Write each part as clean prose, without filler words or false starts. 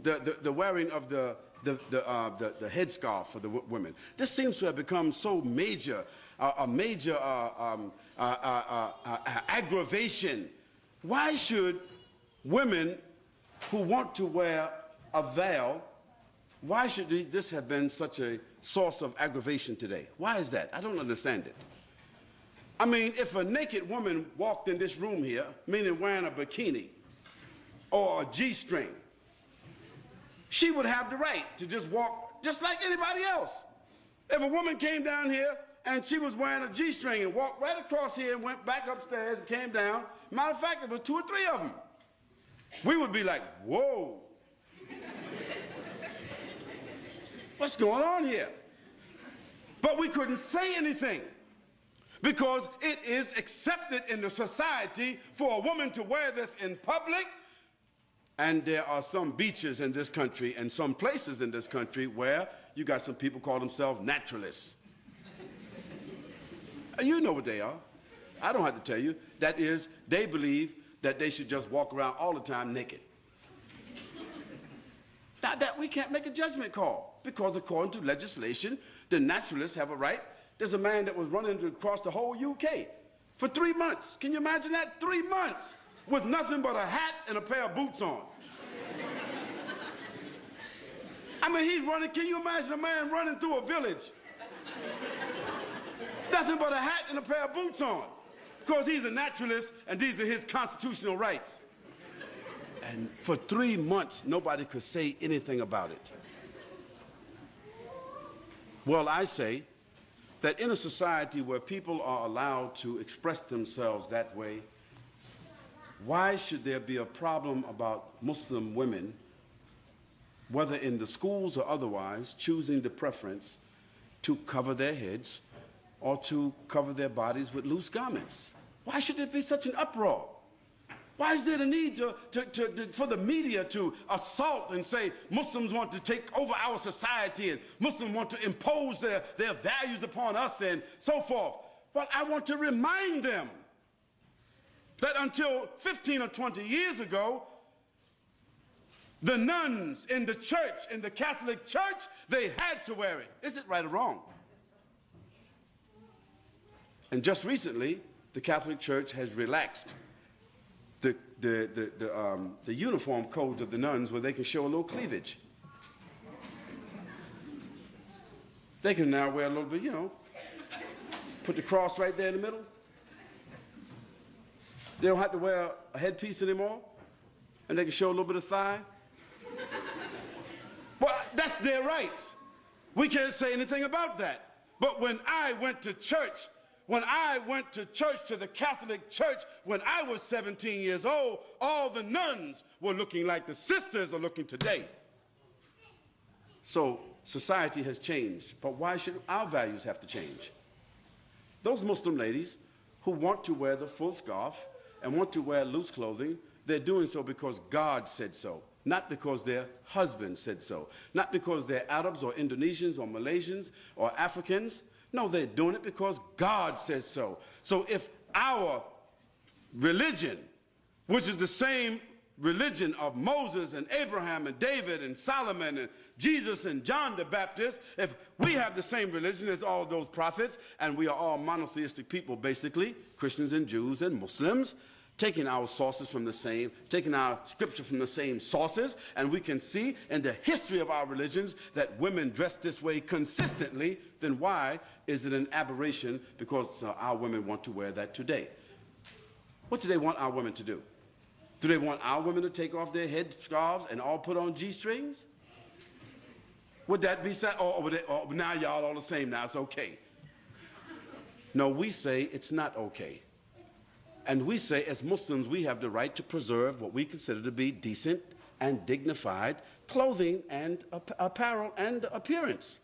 the wearing of the headscarf for the women. This seems to have become so major, a major aggravation. Why should women who want to wear a veil, why should this have been such a source of aggravation today? Why is that? I don't understand it. I mean, if a naked woman walked in this room here, meaning wearing a bikini or a G-string, she would have the right to just walk just like anybody else. If a woman came down here and she was wearing a G-string and walked right across here and went back upstairs and came down, matter of fact, there was 2 or 3 of them, we would be like, whoa. What's going on here? But we couldn't say anything because it is accepted in the society for a woman to wear this in public. And there are some beaches in this country and some places in this country where you got some people call themselves naturalists. You know what they are. I don't have to tell you. That is, they believe that they should just walk around all the time naked. Now that we can't make a judgment call because according to legislation, the naturalists have a right. There's a man that was running across the whole UK for 3 months. Can you imagine that? 3 months with nothing but a hat and a pair of boots on. I mean, he's running. Can you imagine a man running through a village? Nothing but a hat and a pair of boots on. Because he's a naturalist and these are his constitutional rights. And for 3 months, nobody could say anything about it. Well, I say that in a society where people are allowed to express themselves that way, why should there be a problem about Muslim women, whether in the schools or otherwise, choosing the preference to cover their heads or to cover their bodies with loose garments? Why should there be such an uproar? Why is there the need for the media to assault and say Muslims want to take over our society and Muslims want to impose their values upon us and so forth? Well, I want to remind them that until 15 or 20 years ago, the nuns in the church, in the Catholic Church, they had to wear it. Is it right or wrong? And just recently, the Catholic Church has relaxed the uniform codes of the nuns where they can show a little cleavage. They can now wear a little bit, you know, put the cross right there in the middle. They don't have to wear a headpiece anymore, and they can show a little bit of thigh. Well, that's their right. We can't say anything about that. But when I went to church, to the Catholic Church, when I was 17 years old, all the nuns were looking like the sisters are looking today. So society has changed, but why should our values have to change? Those Muslim ladies who want to wear the full scarf and want to wear loose clothing, they're doing so because God said so, not because their husband said so, not because they're Arabs or Indonesians or Malaysians or Africans. No, they're doing it because God says so. So if our religion, which is the same religion of Moses and Abraham and David and Solomon and Jesus and John the Baptist, if we have the same religion as all those prophets, and we are all monotheistic people basically, Christians and Jews and Muslims, taking our sources from the same, taking our scripture from the same sources, and we can see in the history of our religions that women dress this way consistently, then why is it an aberration because our women want to wear that today? What do they want our women to do? Do they want our women to take off their head scarves and all put on G-strings? Would that be sad? Or now y'all all the same now, it's okay. No, we say it's not okay. And we say, as Muslims, we have the right to preserve what we consider to be decent and dignified clothing and apparel and appearance.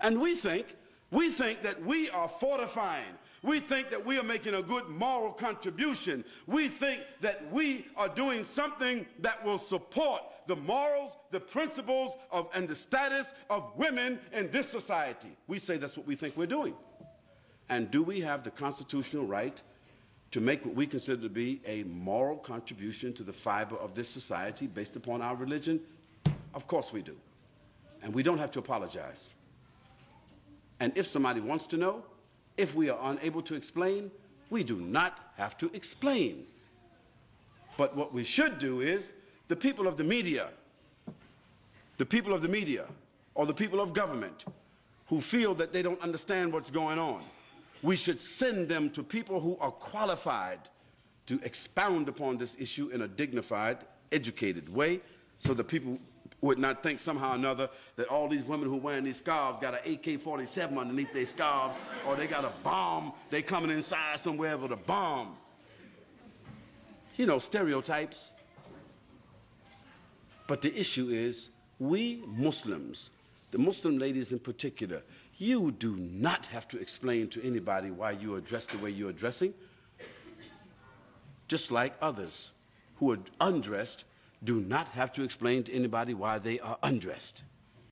And we think that we are fortifying. We think that we are making a good moral contribution. We think that we are doing something that will support the morals, the principles and the status of women in this society. We say that's what we think we're doing. And do we have the constitutional right to make what we consider to be a moral contribution to the fiber of this society based upon our religion? Of course we do. And we don't have to apologize. And if somebody wants to know, if we are unable to explain, we do not have to explain. But what we should do is, the people of the media, or the people of government who feel that they don't understand what's going on, we should send them to people who are qualified to expound upon this issue in a dignified, educated way, so that people would not think somehow or another that all these women who are wearing these scarves got an AK-47 underneath their scarves, or they got a bomb, they coming inside somewhere with a bomb. You know, stereotypes. But the issue is, we Muslims, the Muslim ladies in particular, you do not have to explain to anybody why you are dressed the way you are dressing, just like others who are undressed do not have to explain to anybody why they are undressed.